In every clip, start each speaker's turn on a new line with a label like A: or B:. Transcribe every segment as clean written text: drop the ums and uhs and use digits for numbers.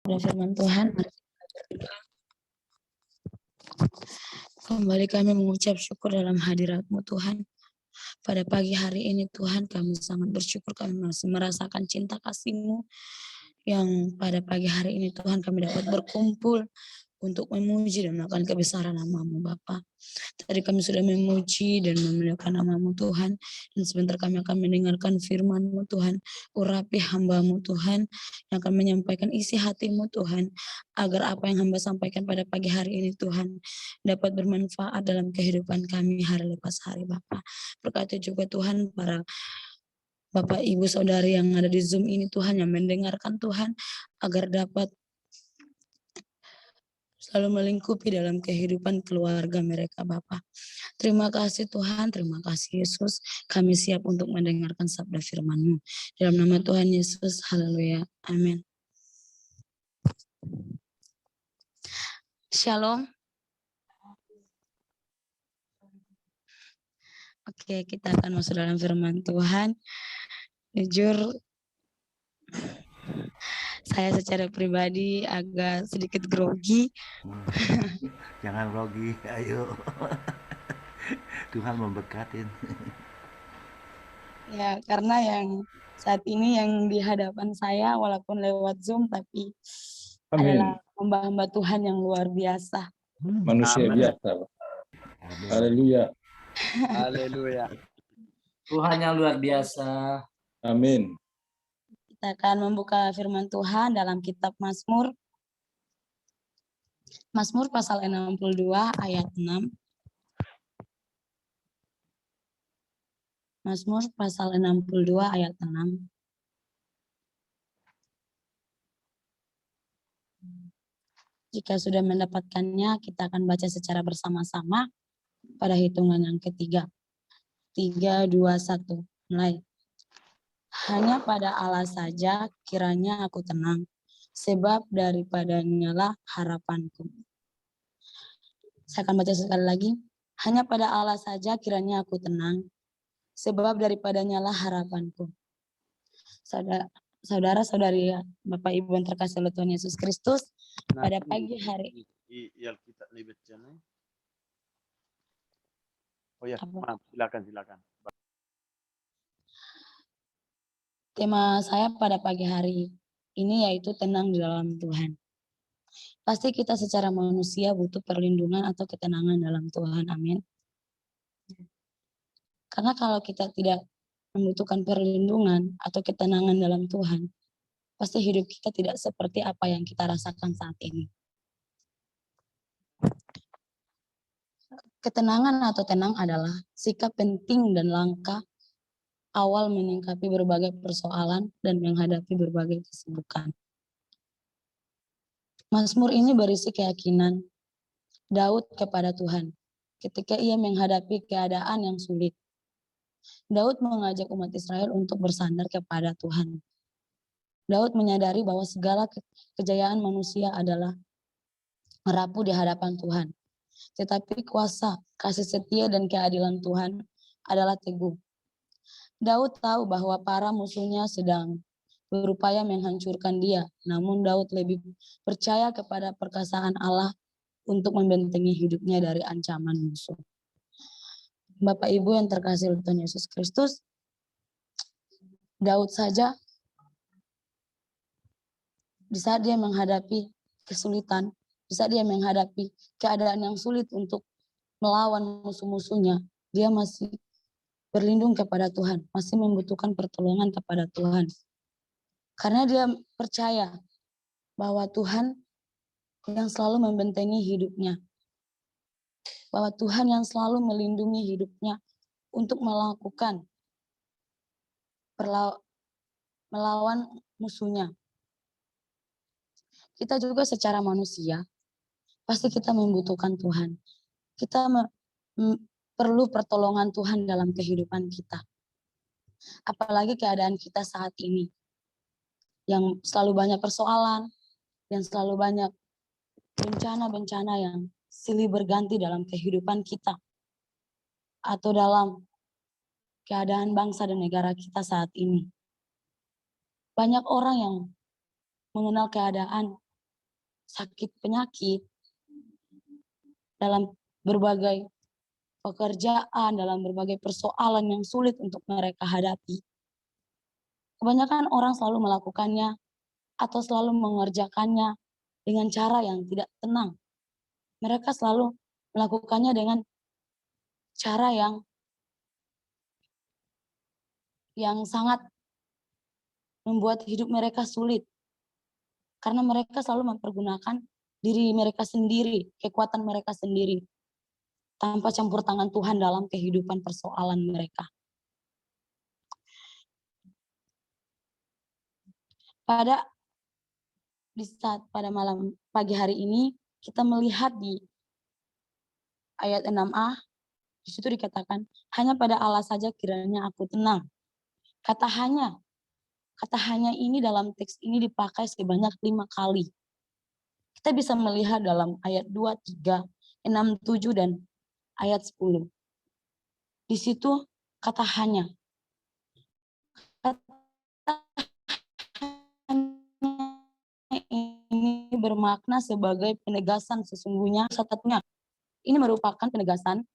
A: Pada firman Tuhan, kembali kami mengucap syukur dalam hadirat-Mu Tuhan. Pada pagi hari ini Tuhan, kami sangat bersyukur kami masih merasakan cinta kasih-Mu yang pada pagi hari ini Tuhan kami dapat berkumpul untuk memuji dan melakukan kebesaran nama-Mu Bapa. Tadi kami sudah memuji dan memuliakan nama-Mu Tuhan, dan sebentar kami akan mendengarkan firman-Mu Tuhan. Urapi hamba-Mu Tuhan yang akan menyampaikan isi hati-Mu Tuhan, agar apa yang hamba sampaikan pada pagi hari ini Tuhan dapat bermanfaat dalam kehidupan kami hari lepas hari Bapa. Berkati juga Tuhan para Bapak Ibu Saudari yang ada di Zoom ini Tuhan, yang mendengarkan Tuhan, agar dapat selalu melingkupi dalam kehidupan keluarga mereka Bapa. Terima kasih Tuhan, terima kasih Yesus. Kami siap untuk mendengarkan sabda firman-Mu. Dalam nama Tuhan Yesus, haleluya, amin. Shalom. Oke, kita akan masuk dalam firman Tuhan. Jujur, saya secara pribadi agak sedikit grogi.
B: Jangan grogi, ayo. Tuhan memberkatin.
A: Ya, karena yang saat ini yang di hadapan saya walaupun lewat Zoom tapi adalah hamba-hamba Tuhan yang luar biasa.
C: Manusia biasa. Haleluya.
D: Haleluya. Tuhan yang luar biasa.
C: Amin.
A: Kita akan membuka firman Tuhan dalam kitab Mazmur. Mazmur pasal 62 ayat 6. Mazmur pasal 62 ayat 6. Jika sudah mendapatkannya, kita akan baca secara bersama-sama pada hitungan yang ketiga. 3, 2, 1. Mulai. Hanya pada Allah saja kiranya aku tenang, sebab daripadanya lah harapanku. Saya akan baca sekali lagi. Hanya pada Allah saja kiranya aku tenang, sebab daripadanya lah harapanku. Saudara-saudari, Bapak Ibu yang terkasih oleh Tuhan Yesus Kristus, pada pagi hari.
D: Oh ya, maaf, silakan.
A: Tema saya pada pagi hari ini yaitu tenang di dalam Tuhan. Pasti kita secara manusia butuh perlindungan atau ketenangan dalam Tuhan, amin. Karena kalau kita tidak membutuhkan perlindungan atau ketenangan dalam Tuhan, pasti hidup kita tidak seperti apa yang kita rasakan saat ini. Ketenangan atau tenang adalah sikap penting dan langkah awal menyikapi berbagai persoalan dan menghadapi berbagai kesibukan. Mazmur ini berisi keyakinan Daud kepada Tuhan ketika ia menghadapi keadaan yang sulit. Daud mengajak umat Israel untuk bersandar kepada Tuhan. Daud menyadari bahwa segala kejayaan manusia adalah merapuh di hadapan Tuhan. Tetapi kuasa, kasih setia dan keadilan Tuhan adalah teguh. Daud tahu bahwa para musuhnya sedang berupaya menghancurkan dia, namun Daud lebih percaya kepada perkasaan Allah untuk membentengi hidupnya dari ancaman musuh. Bapak Ibu yang terkasih oleh Tuhan Yesus Kristus, Daud saja di saat dia menghadapi kesulitan, di saat dia menghadapi keadaan yang sulit untuk melawan musuh-musuhnya, dia masih berlindung kepada Tuhan, masih membutuhkan pertolongan kepada Tuhan. Karena dia percaya bahwa Tuhan yang selalu membentengi hidupnya, bahwa Tuhan yang selalu melindungi hidupnya untuk melakukan melawan musuhnya. Kita juga secara manusia, pasti kita membutuhkan Tuhan. Kita perlu pertolongan Tuhan dalam kehidupan kita. Apalagi keadaan kita saat ini, yang selalu banyak persoalan, yang selalu banyak bencana-bencana yang silih berganti dalam kehidupan kita, atau dalam keadaan bangsa dan negara kita saat ini. Banyak orang yang mengenal keadaan sakit penyakit, dalam berbagai pekerjaan, dalam berbagai persoalan yang sulit untuk mereka hadapi. Kebanyakan orang selalu melakukannya atau selalu mengerjakannya dengan cara yang tidak tenang. Mereka selalu melakukannya dengan cara yang sangat membuat hidup mereka sulit. Karena mereka selalu mempergunakan diri mereka sendiri, kekuatan mereka sendiri, tanpa campur tangan Tuhan dalam kehidupan persoalan mereka. Pada malam pagi hari ini, kita melihat di ayat 6a, di situ dikatakan, hanya pada Allah saja kiranya aku tenang. Kata hanya ini dalam teks ini dipakai sebanyak 5 kali. Kita bisa melihat dalam ayat 2, 3, 6, 7, dan ayat 10. Di situ kata hanya. Kata ini bermakna sebagai penegasan sesungguhnya satu-satunya. Ini merupakan penegasan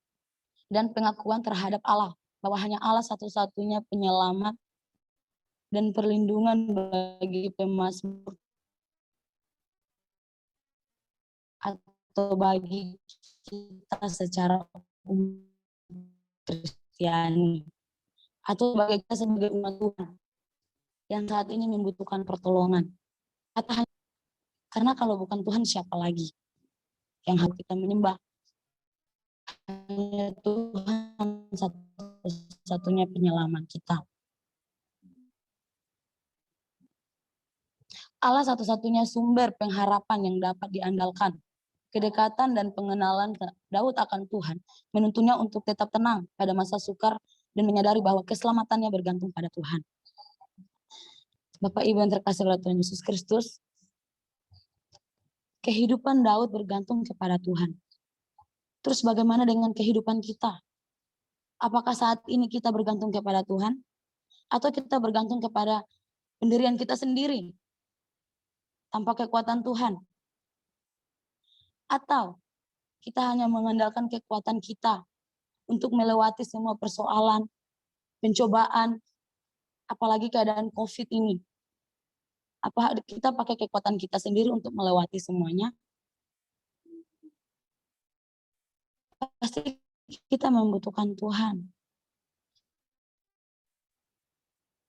A: dan pengakuan terhadap Allah, bahwa hanya Allah satu-satunya penyelamat dan perlindungan bagi pemazmur atau bagi kita secara Kristiani, atau bagi kita sebagai umat Tuhan yang saat ini membutuhkan pertolongan. Karena kalau bukan Tuhan, siapa lagi yang harus kita menyembah? Hanya Tuhan satu-satunya penyelamat kita. Allah satu-satunya sumber pengharapan yang dapat diandalkan. Kedekatan dan pengenalan Daud akan Tuhan menuntunnya untuk tetap tenang pada masa sukar dan menyadari bahwa keselamatannya bergantung pada Tuhan. Bapak Ibu yang terkasih oleh Tuhan Yesus Kristus, kehidupan Daud bergantung kepada Tuhan. Terus bagaimana dengan kehidupan kita? Apakah saat ini kita bergantung kepada Tuhan? Atau kita bergantung kepada pendirian kita sendiri? Tanpa kekuatan Tuhan? Atau kita hanya mengandalkan kekuatan kita untuk melewati semua persoalan, pencobaan, apalagi keadaan COVID ini? Apa kita pakai kekuatan kita sendiri untuk melewati semuanya? Pasti kita membutuhkan Tuhan.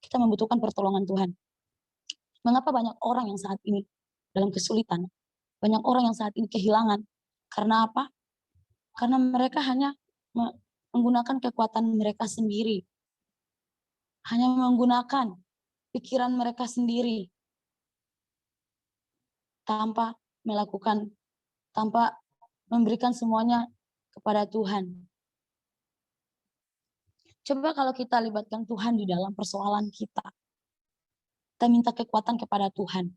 A: Kita membutuhkan pertolongan Tuhan. Mengapa banyak orang yang saat ini dalam kesulitan? Banyak orang yang saat ini kehilangan. Karena apa? Karena mereka hanya menggunakan kekuatan mereka sendiri. Hanya menggunakan pikiran mereka sendiri. Tanpa memberikan semuanya kepada Tuhan. Coba kalau kita libatkan Tuhan di dalam persoalan kita. Kita minta kekuatan kepada Tuhan.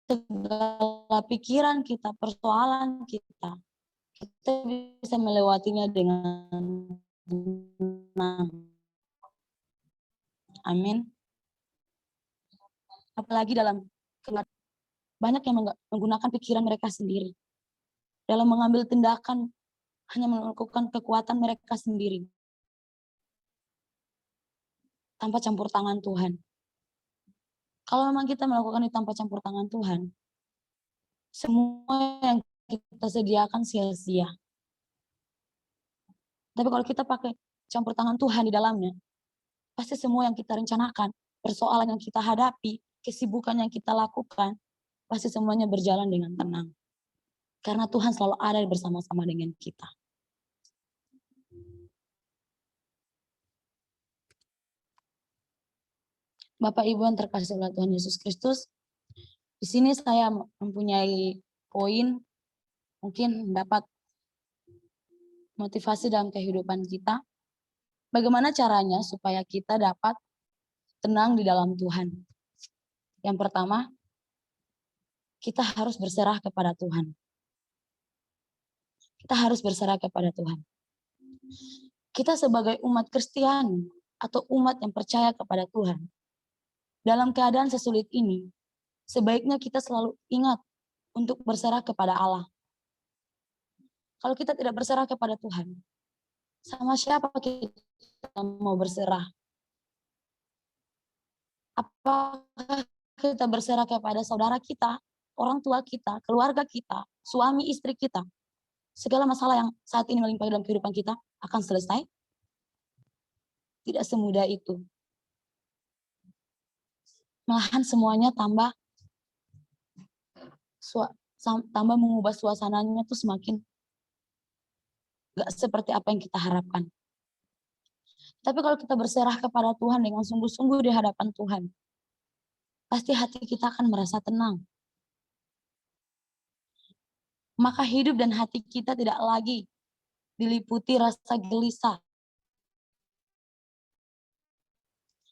A: Segala pikiran kita, persoalan kita bisa melewatinya dengan tenang. Amin. Apalagi dalam banyak yang menggunakan pikiran mereka sendiri. Dalam mengambil tindakan hanya melakukan kekuatan mereka sendiri. Tanpa campur tangan Tuhan. Kalau memang kita melakukan itu tanpa campur tangan Tuhan, semua yang kita sediakan sia-sia. Tapi kalau kita pakai campur tangan Tuhan di dalamnya, pasti semua yang kita rencanakan, persoalan yang kita hadapi, kesibukan yang kita lakukan, pasti semuanya berjalan dengan tenang. Karena Tuhan selalu ada bersama-sama dengan kita. Bapak Ibu yang terkasih oleh Tuhan Yesus Kristus, di sini saya mempunyai poin mungkin dapat motivasi dalam kehidupan kita. Bagaimana caranya supaya kita dapat tenang di dalam Tuhan? Yang pertama, kita harus berserah kepada Tuhan. Kita harus berserah kepada Tuhan. Kita sebagai umat Kristiani atau umat yang percaya kepada Tuhan, dalam keadaan sesulit ini, sebaiknya kita selalu ingat untuk berserah kepada Allah. Kalau kita tidak berserah kepada Tuhan, sama siapa kita mau berserah? Apakah kita berserah kepada saudara kita, orang tua kita, keluarga kita, suami istri kita? Segala masalah yang saat ini melimpah dalam kehidupan kita akan selesai? Tidak semudah itu. Malahan semuanya tambah mengubah suasananya tuh semakin gak seperti apa yang kita harapkan. Tapi kalau kita berserah kepada Tuhan dengan sungguh-sungguh di hadapan Tuhan, pasti hati kita akan merasa tenang. Maka hidup dan hati kita tidak lagi diliputi rasa gelisah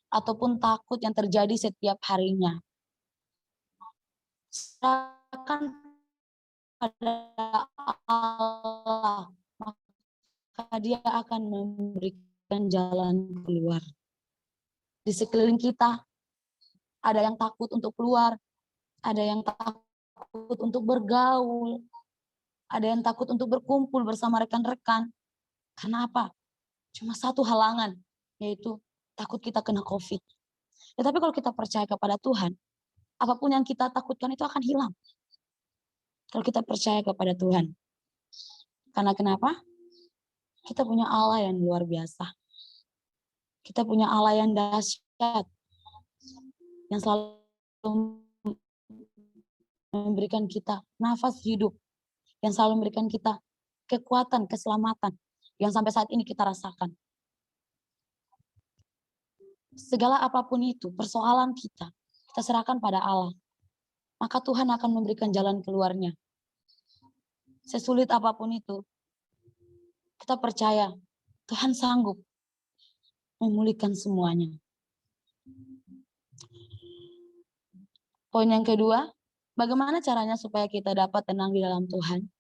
A: ataupun takut yang terjadi setiap harinya. Serahkan pada Allah, maka Dia akan memberikan jalan keluar. Di sekeliling kita ada yang takut untuk keluar, ada yang takut untuk bergaul, ada yang takut untuk berkumpul bersama rekan-rekan. Karena apa? Cuma satu halangan, yaitu takut kita kena COVID. Tetapi kalau kita percaya kepada Tuhan, apapun yang kita takutkan itu akan hilang. Kalau kita percaya kepada Tuhan. Karena kenapa? Kita punya Allah yang luar biasa. Kita punya Allah yang dahsyat. Yang selalu memberikan kita nafas hidup. Yang selalu memberikan kita kekuatan, keselamatan. Yang sampai saat ini kita rasakan. Segala apapun itu, persoalan kita serahkan pada Allah. Maka Tuhan akan memberikan jalan keluarnya. Sesulit apapun itu, kita percaya Tuhan sanggup memulihkan semuanya. Poin yang kedua, bagaimana caranya supaya kita dapat tenang di dalam Tuhan?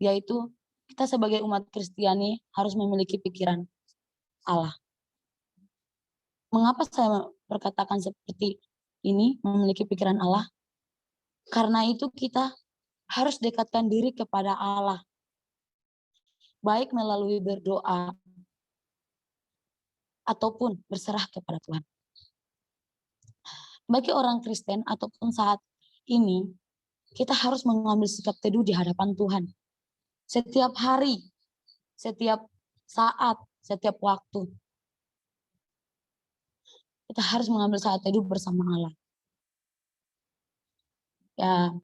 A: Yaitu kita sebagai umat Kristiani harus memiliki pikiran Allah. Mengapa saya berkatakan seperti ini, memiliki pikiran Allah? Karena itu kita harus dekatkan diri kepada Allah. Baik melalui berdoa ataupun berserah kepada Tuhan. Bagi orang Kristen ataupun saat ini, kita harus mengambil sikap teduh di hadapan Tuhan. Setiap hari, setiap saat, setiap waktu. Kita harus mengambil saat teduh bersama Allah. Ya,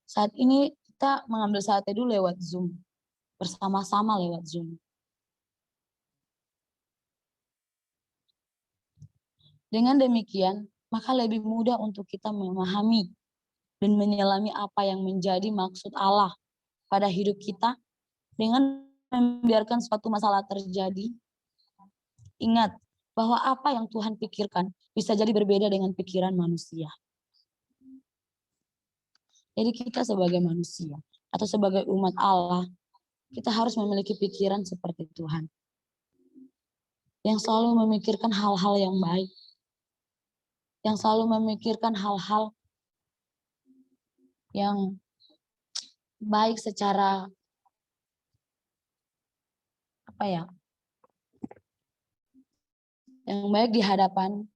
A: saat ini kita mengambil saat teduh lewat Zoom. Bersama-sama lewat Zoom. Dengan demikian, maka lebih mudah untuk kita memahami dan menyelami apa yang menjadi maksud Allah pada hidup kita dengan membiarkan suatu masalah terjadi. Ingat bahwa apa yang Tuhan pikirkan bisa jadi berbeda dengan pikiran manusia. Jadi kita sebagai manusia atau sebagai umat Allah, kita harus memiliki pikiran seperti Tuhan. Yang selalu memikirkan hal-hal yang baik. Yang selalu memikirkan hal-hal yang baik secara yang baik di hadapan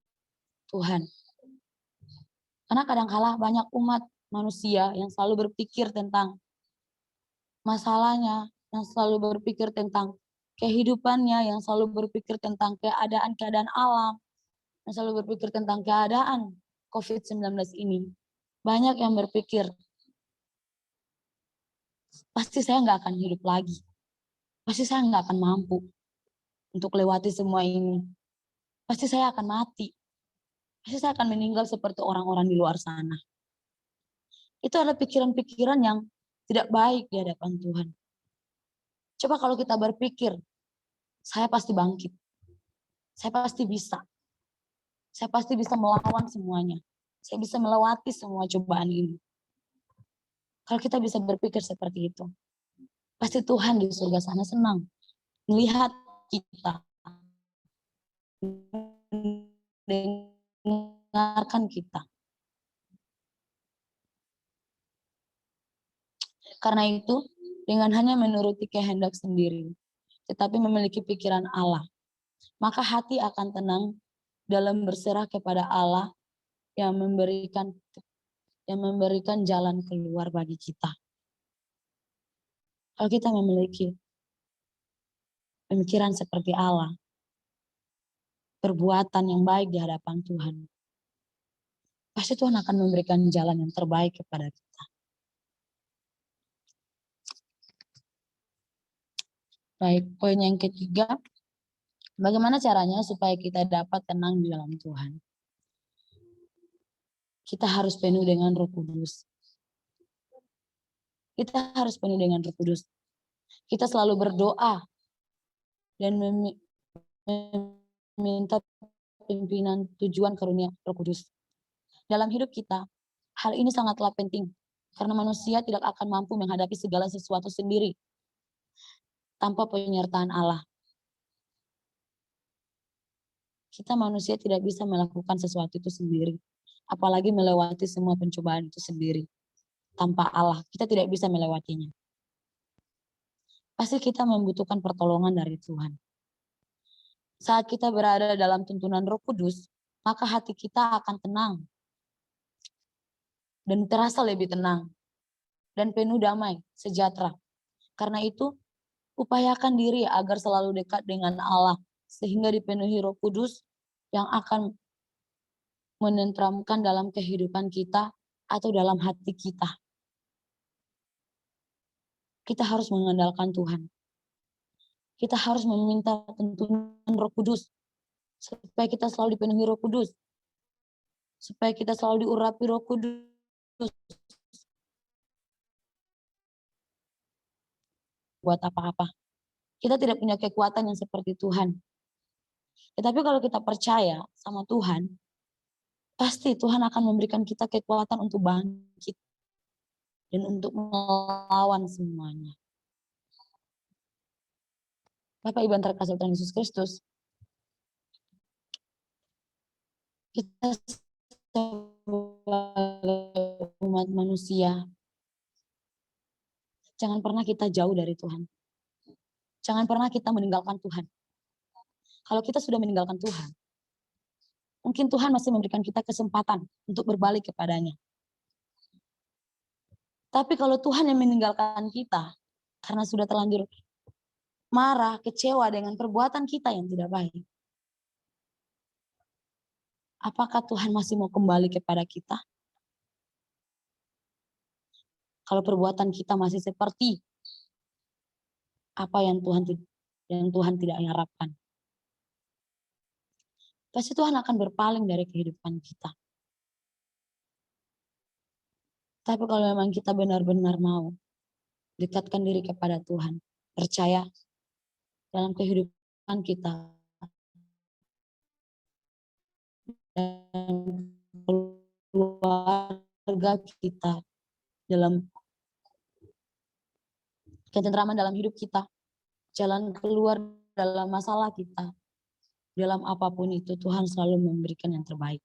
A: Tuhan. Karena kadang-kala banyak umat manusia yang selalu berpikir tentang masalahnya, yang selalu berpikir tentang kehidupannya, yang selalu berpikir tentang keadaan-keadaan alam, yang selalu berpikir tentang keadaan COVID-19 ini. Banyak yang berpikir, pasti saya nggak akan hidup lagi. Pasti saya nggak akan mampu untuk lewati semua ini. Pasti saya akan mati. Pasti saya akan meninggal seperti orang-orang di luar sana. Itu adalah pikiran-pikiran yang tidak baik di hadapan Tuhan. Coba kalau kita berpikir, saya pasti bangkit. Saya pasti bisa. Saya pasti bisa melawan semuanya. Saya bisa melewati semua cobaan ini. Kalau kita bisa berpikir seperti itu, pasti Tuhan di surga sana senang melihat kita, mendengarkan kita. Karena itu, dengan hanya menuruti kehendak sendiri, tetapi memiliki pikiran Allah, maka hati akan tenang dalam berserah kepada Allah yang memberikan jalan keluar bagi kita. Kalau kita memiliki pemikiran seperti Allah, perbuatan yang baik di hadapan Tuhan, pasti Tuhan akan memberikan jalan yang terbaik kepada kita. Baik, poin yang ketiga, bagaimana caranya supaya kita dapat tenang di dalam Tuhan? Kita harus penuh dengan Roh Kudus. Kita harus penuh dengan Roh Kudus. Kita selalu berdoa dan meminta pimpinan tujuan karunia Roh Kudus. Dalam hidup kita, hal ini sangatlah penting karena manusia tidak akan mampu menghadapi segala sesuatu sendiri tanpa penyertaan Allah. Kita manusia tidak bisa melakukan sesuatu itu sendiri, apalagi melewati semua pencobaan itu sendiri. Tanpa Allah, kita tidak bisa melewatinya. Pasti kita membutuhkan pertolongan dari Tuhan. Saat kita berada dalam tuntunan Roh Kudus, maka hati kita akan tenang dan terasa lebih tenang dan penuh damai, sejahtera. Karena itu, upayakan diri agar selalu dekat dengan Allah, sehingga dipenuhi Roh Kudus yang akan menenteramkan dalam kehidupan kita atau dalam hati kita. Kita harus mengandalkan Tuhan. Kita harus meminta tuntunan Roh Kudus supaya kita selalu dipenuhi Roh Kudus, supaya kita selalu diurapi Roh Kudus. Buat apa-apa. Kita tidak punya kekuatan yang seperti Tuhan. Tetapi kalau kita percaya sama Tuhan, pasti Tuhan akan memberikan kita kekuatan untuk bangkit dan untuk melawan semuanya. Bapak Ibu yang terkasih Tuhan Yesus Kristus, kita sebagai umat manusia, jangan pernah kita jauh dari Tuhan. Jangan pernah kita meninggalkan Tuhan. Kalau kita sudah meninggalkan Tuhan, mungkin Tuhan masih memberikan kita kesempatan untuk berbalik kepadanya. Tapi kalau Tuhan yang meninggalkan kita, karena sudah terlanjur marah, kecewa dengan perbuatan kita yang tidak baik, apakah Tuhan masih mau kembali kepada kita? Kalau perbuatan kita masih seperti apa yang Tuhan tidak harapkan, pasti Tuhan akan berpaling dari kehidupan kita. Tapi kalau memang kita benar-benar mau dekatkan diri kepada Tuhan, percaya dalam kehidupan kita, dan keluarga kita, dalam ketentraman dalam hidup kita, jalan keluar dalam masalah kita, dalam apapun itu Tuhan selalu memberikan yang terbaik.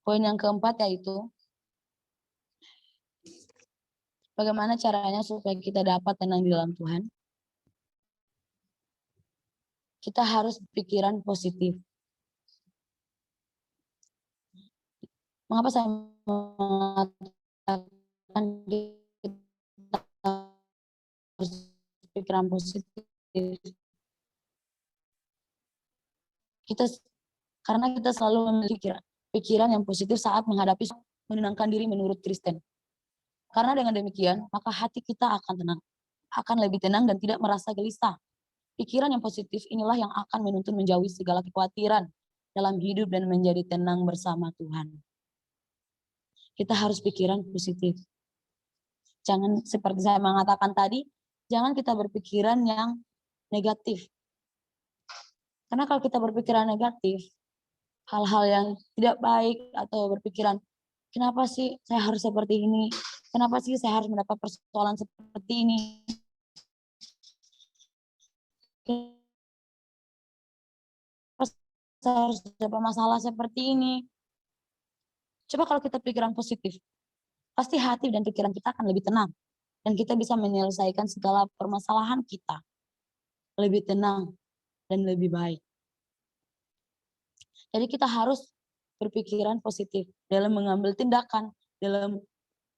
A: Poin yang keempat yaitu bagaimana caranya supaya kita dapat tenang di dalam Tuhan. Kita harus pikiran positif. Mengapa saya mengatakan kita harus pikiran positif? Karena kita selalu memiliki pikiran yang positif saat menghadapi menenangkan diri menurut Kristen. Karena dengan demikian, maka hati kita akan tenang, akan lebih tenang dan tidak merasa gelisah. Pikiran yang positif inilah yang akan menuntun menjauhi segala kekhawatiran dalam hidup dan menjadi tenang bersama Tuhan. Kita harus pikiran positif. Jangan seperti saya mengatakan tadi, jangan kita berpikiran yang negatif. Karena kalau kita berpikiran negatif, hal-hal yang tidak baik atau berpikiran, kenapa sih saya harus seperti ini? Kenapa sih saya harus mendapat persoalan seperti ini? Kenapa saya harus dapat masalah seperti ini? Coba kalau kita pikiran positif, pasti hati dan pikiran kita akan lebih tenang. Dan kita bisa menyelesaikan segala permasalahan kita. Lebih tenang dan lebih baik. Jadi kita harus berpikiran positif dalam mengambil tindakan, dalam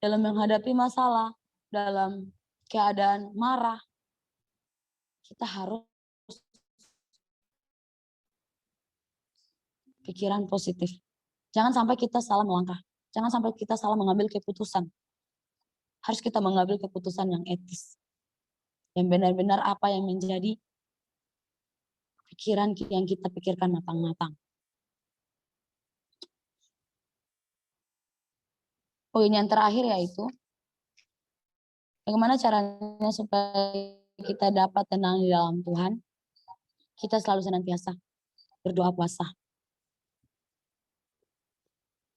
A: menghadapi masalah, dalam keadaan marah. Kita harus pikiran positif. Jangan sampai kita salah melangkah. Jangan sampai kita salah mengambil keputusan. Harus kita mengambil keputusan yang etis. Yang benar-benar apa yang menjadi pikiran yang kita pikirkan matang-matang. Poin yang terakhir yaitu, bagaimana caranya supaya kita dapat tenang di dalam Tuhan? Kita selalu senantiasa berdoa puasa.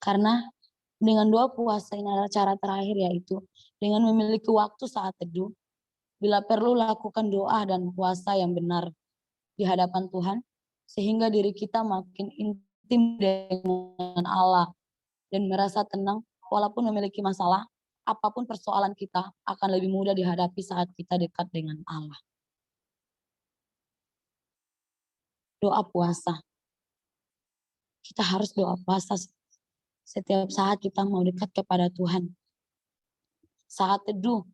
A: Karena dengan doa puasa ini adalah cara terakhir, yaitu dengan memiliki waktu saat teduh. Bila perlu lakukan doa dan puasa yang benar di hadapan Tuhan, sehingga diri kita makin intim dengan Allah dan merasa tenang walaupun memiliki masalah, apapun persoalan kita akan lebih mudah dihadapi saat kita dekat dengan Allah. Doa puasa. Kita harus doa puasa setiap saat kita mau dekat kepada Tuhan. Saat teduh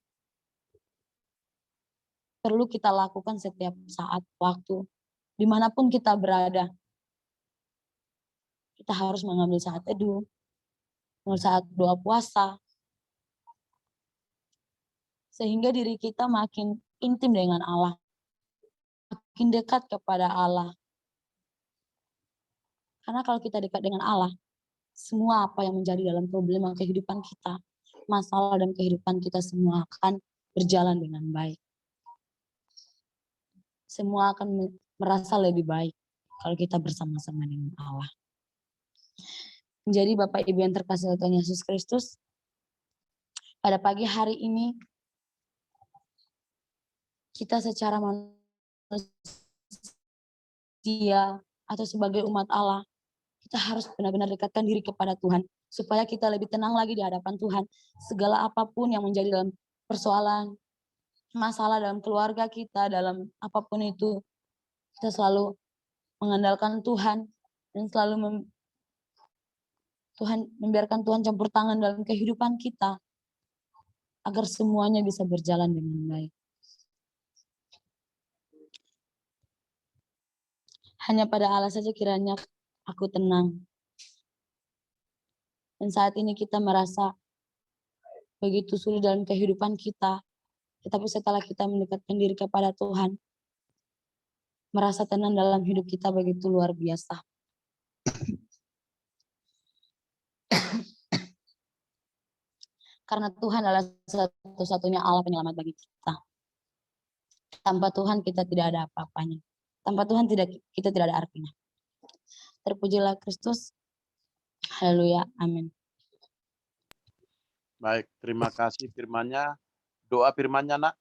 A: perlu kita lakukan setiap saat waktu. Dimanapun kita berada, kita harus mengambil saat teduh, saat doa puasa, sehingga diri kita makin intim dengan Allah, makin dekat kepada Allah. Karena kalau kita dekat dengan Allah, semua apa yang menjadi dalam problema kehidupan kita, masalah dan kehidupan kita semua akan berjalan dengan baik. Semua akan merasa lebih baik kalau kita bersama-sama dengan Allah. Jadi Bapak Ibu yang terkasih Tuhan Yesus Kristus, pada pagi hari ini kita secara manusia atau sebagai umat Allah, kita harus benar-benar dekatkan diri kepada Tuhan supaya kita lebih tenang lagi di hadapan Tuhan. Segala apapun yang menjadi dalam persoalan, masalah dalam keluarga kita, dalam apapun itu, kita selalu mengandalkan Tuhan dan selalu membiarkan Tuhan campur tangan dalam kehidupan kita agar semuanya bisa berjalan dengan baik. Hanya pada Allah saja kiranya aku tenang. Dan saat ini kita merasa begitu sulit dalam kehidupan kita, tetapi setelah kita mendekatkan diri kepada Tuhan, merasa tenang dalam hidup kita begitu luar biasa. Karena Tuhan adalah satu-satunya Allah penyelamat bagi kita. Tanpa Tuhan kita tidak ada apa-apanya. Tanpa Tuhan kita tidak ada artinya. Terpujilah Kristus. Haleluya. Amin.
D: Baik, terima kasih firman-Nya. Doa firman-Nya, Nak.